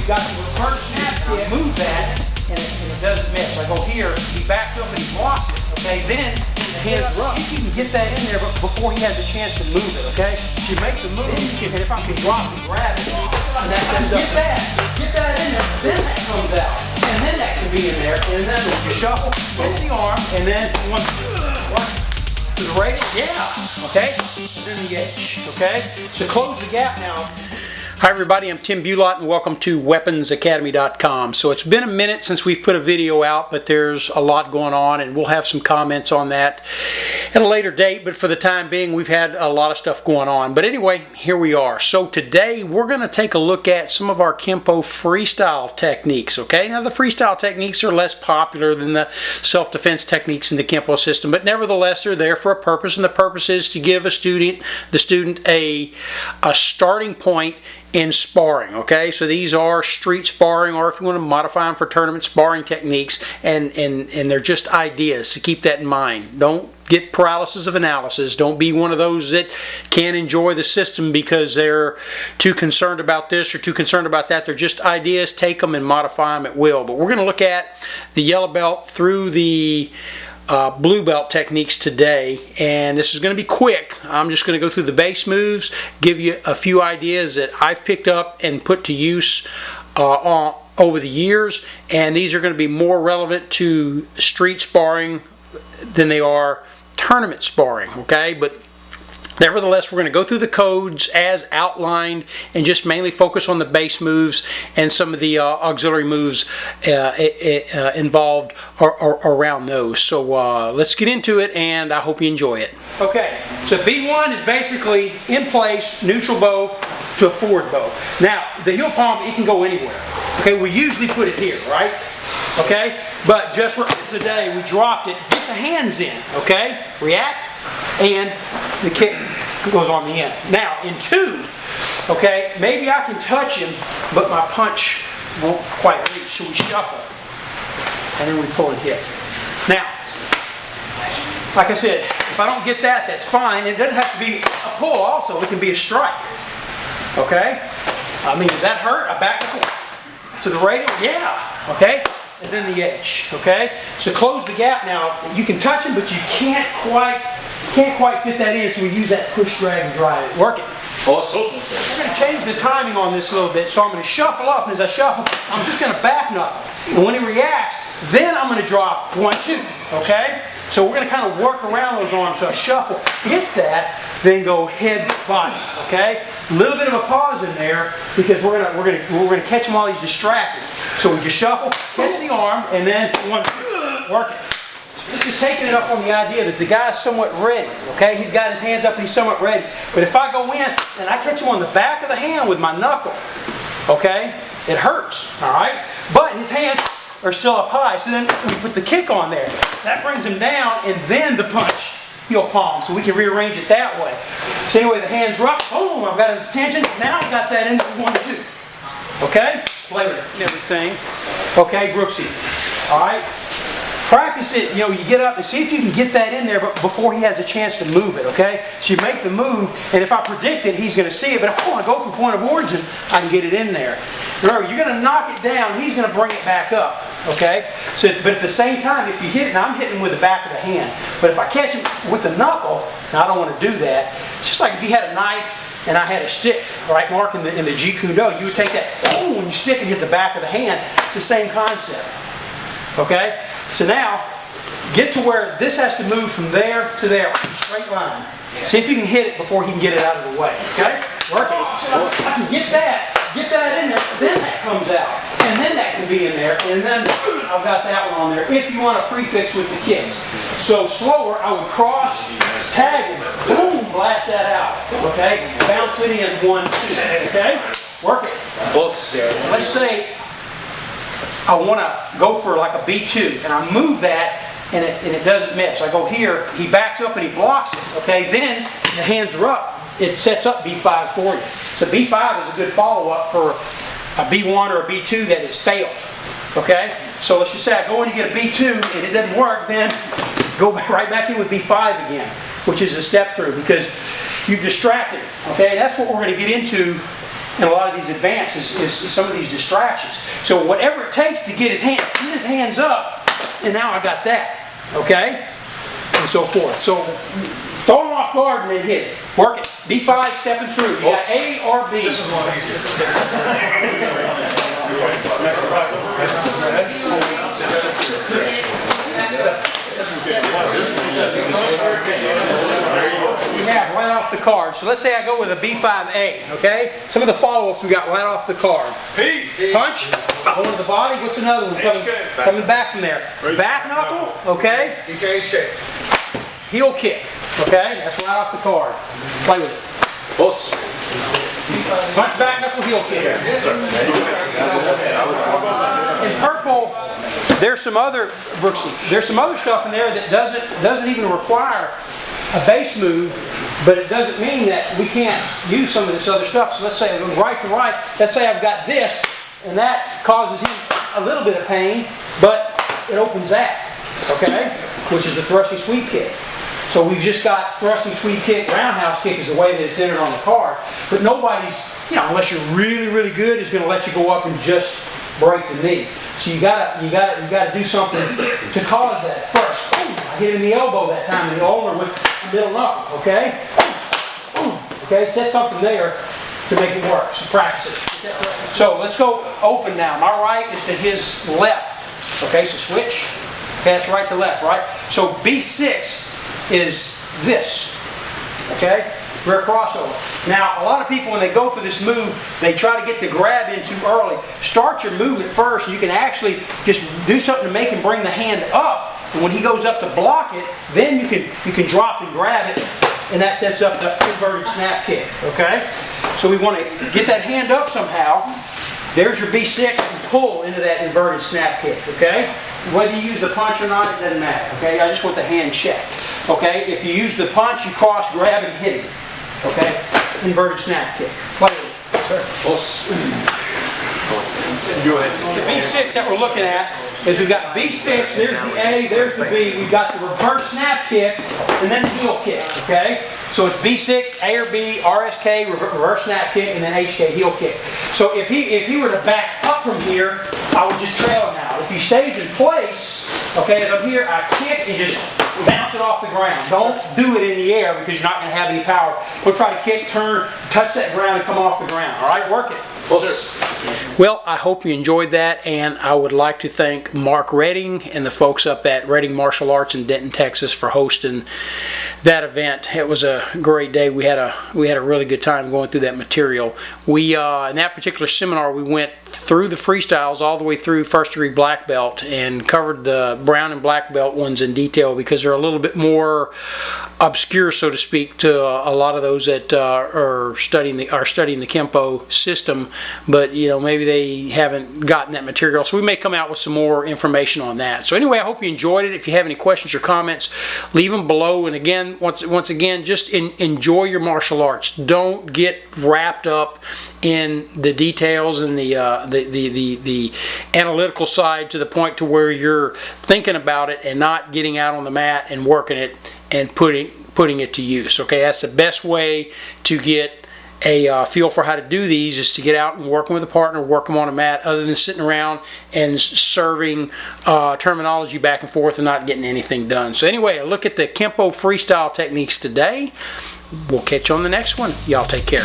you've got the reverse snap kit, move that, and it doesn't miss. I go here, he backs up and he blocks it, okay? Then the hands rough. If you can get that in there before he has a chance to move it, okay? So you make the move, and if I can drop and grab it, and that comes up. Get that in there, then that comes out. And then that can be in there, and then you shuffle, hit the arm, and then one to the right, yeah, okay? And then the edge, okay? So close the gap now. Hi everybody, I'm Tim Bulot and welcome to WeaponsAcademy.com. So it's been a minute since we've put a video out, but there's a lot going on and we'll have some comments on that at a later date, but for the time being we've had a lot of stuff going on. But anyway, here we are. So today we're going to take a look at some of our Kenpo freestyle techniques, okay? Now the freestyle techniques are less popular than the self-defense techniques in the Kempo system, but nevertheless they're there for a purpose, and the purpose is to give the student a starting point in sparring, okay? So these are street sparring, or if you want to modify them for tournament sparring techniques, and they're just ideas, so keep that in mind. Don't get paralysis of analysis. Don't be one of those that can't enjoy the system because they're too concerned about this or too concerned about that. They're just ideas. Take them and modify them at will. But we're going to look at the yellow belt through the blue belt techniques today, and this is going to be quick. I'm just going to go through the base moves, give you a few ideas that I've picked up and put to use over the years, and these are going to be more relevant to street sparring than they are tournament sparring, okay? But nevertheless, we're going to go through the codes as outlined and just mainly focus on the base moves and some of the auxiliary moves involved around those. So let's get into it, and I hope you enjoy it. Okay, so B1 is basically in place, neutral bow to a forward bow. Now, the heel palm, it can go anywhere. Okay, we usually put it here, right? Okay, but just for today, we dropped it. Get the hands in, okay? React, and the kick goes on the end. Now, in two, okay, maybe I can touch him, but my punch won't quite reach, so we shuffle, and then we pull and hit. Now, like I said, if I don't get that, that's fine. It doesn't have to be a pull also. It can be a strike, okay? I mean, does that hurt? I back to the radio? Yeah, okay? And then the edge, okay? So close the gap now. You can touch him, but you can't quite fit that in, so we use that push, drag, and drive it. Work it. Awesome. We're going to change the timing on this a little bit, so I'm going to shuffle up, and as I shuffle, I'm just going to back knuckle. And when he reacts, then I'm going to drop 1, 2, okay? So we're going to kind of work around those arms. So I shuffle, hit that, then go head, body, okay? A little bit of a pause in there because we're gonna catch him while he's distracted. So we just shuffle, catch the arm, and then 1, 2, work it. This is taking it up on the idea that the guy's somewhat ready, okay? He's got his hands up and he's somewhat ready. But if I go in and I catch him on the back of the hand with my knuckle, okay, it hurts, all right? But his hands are still up high, so then we put the kick on there. That brings him down, and then the punch, heel palm, so we can rearrange it that way. So anyway, the hands are up, boom, I've got his attention, now I've got that into 1, 2. Okay? Play with it and everything. Okay, Brooksy. Alright? Practice it, you know, you get up and see if you can get that in there before he has a chance to move it, okay? So you make the move, and if I predict it, he's going to see it, but if I want to go from point of origin, I can get it in there. Remember, you're going to knock it down, he's going to bring it back up, okay? So, but at the same time, if you hit it, now I'm hitting with the back of the hand, but if I catch him with the knuckle, now I don't want to do that. It's just like if you had a knife and I had a stick, right, Mark, in the Jeet Kune Do, you would take that, boom, when you stick and hit the back of the hand, it's the same concept, okay? So now, get to where this has to move from there to there, straight line. See if you can hit it before he can get it out of the way. Okay? Work it. I can get that in there, then that comes out. And then that can be in there, and then I've got that one on there, if you want to prefix with the kicks. So slower, I would cross, tag it, boom, blast that out. Okay? Bounce it in, 1, 2. Okay? Work it. Let's say I want to go for like a B2, and I move that, and it doesn't miss. I go here, he backs up and he blocks it, okay? Then the hands are up, it sets up B5 for you. So B5 is a good follow-up for a B1 or a B2 that has failed, okay? So let's just say I go in to get a B2 and it doesn't work, then go right back in with B5 again, which is a step through because you've distracted, okay? That's what we're going to get into and a lot of these advances is some of these distractions. So whatever it takes to get his hands up, and now I got that, okay? And so forth. So throw him off guard and then hit it. Work it. B5, stepping through. You got A or B. This is one easier. We have right off the card. So let's say I go with a B5A, okay? Some of the follow-ups we got right off the card. Peace. Punch, hold the body. What's another one coming back from there? Back knuckle, okay? HK. Heel kick, okay? That's right off the card. Play with it. Punch, back knuckle, heel kick. In purple, there's some other stuff in there that doesn't even require a base move, but it doesn't mean that we can't use some of this other stuff. So let's say I go right to right. Let's say I've got this, and that causes him a little bit of pain, but it opens that, okay? Which is the thrusting sweep kick. So we've just got thrusting sweep kick, roundhouse kick is the way that it's entered on the card. But nobody's, unless you're really, really good, is going to let you go up and just break the knee. So you gotta do something to cause that first. Ooh, I hit him in the elbow that time in the ulnar with a middle knuckle, okay? Okay, set something there to make it work. So practice it. So let's go open now. My right is to his left. Okay, so switch. Okay, that's right to left, right? So B6 is this. Okay? Rear crossover. Now, a lot of people, when they go for this move, they try to get the grab in too early. Start your movement first. You can actually just do something to make him bring the hand up. And when he goes up to block it, then you can drop and grab it, and that sets up the inverted snap kick. Okay? So we want to get that hand up somehow. There's your B6 and pull into that inverted snap kick. Okay? Whether you use the punch or not, it doesn't matter. Okay? I just want the hand checked. Okay? If you use the punch, you cross, grab, and hit him. Okay? Inverted snap kick. Play with it. Sir. Go ahead. The B6 that we're looking at is we've got B6, there's the A, there's the B, we've got the reverse snap kick, and then the heel kick, okay? So it's B6, A or B, RSK, reverse snap kick, and then HK, heel kick. So if he were to back up from here, I would just trail him out. If he stays in place, okay, as I'm here, I kick and just bounce it off the ground. Don't do it in the air because you're not going to have any power. We'll try to kick, turn, touch that ground, and come off the ground. All right, work it. Well, I hope you enjoyed that, and I would like to thank Mark Redding and the folks up at Redding Martial Arts in Denton, Texas for hosting that event. It was a great day. We had a really good time going through that material. We in that particular seminar, we went through the freestyles all the way through first degree black belt and covered the brown and black belt ones in detail because they're a little bit more obscure, so to speak, to a lot of those that are studying the Kempo system, but maybe they haven't gotten that material. So we may come out with some more information on that. So anyway, I hope you enjoyed it. If you have any questions or comments, leave them below. And again, once again, just enjoy your martial arts. Don't get wrapped up in the details and the analytical side to the point to where you're thinking about it and not getting out on the mat and working it and putting it to use. Okay, that's the best way to get a feel for how to do these, is to get out and working with a partner, work them on a mat, other than sitting around and serving terminology back and forth and not getting anything done. So anyway, a look at the Kenpo Free Style techniques today. We'll catch you on the next one. Y'all take care.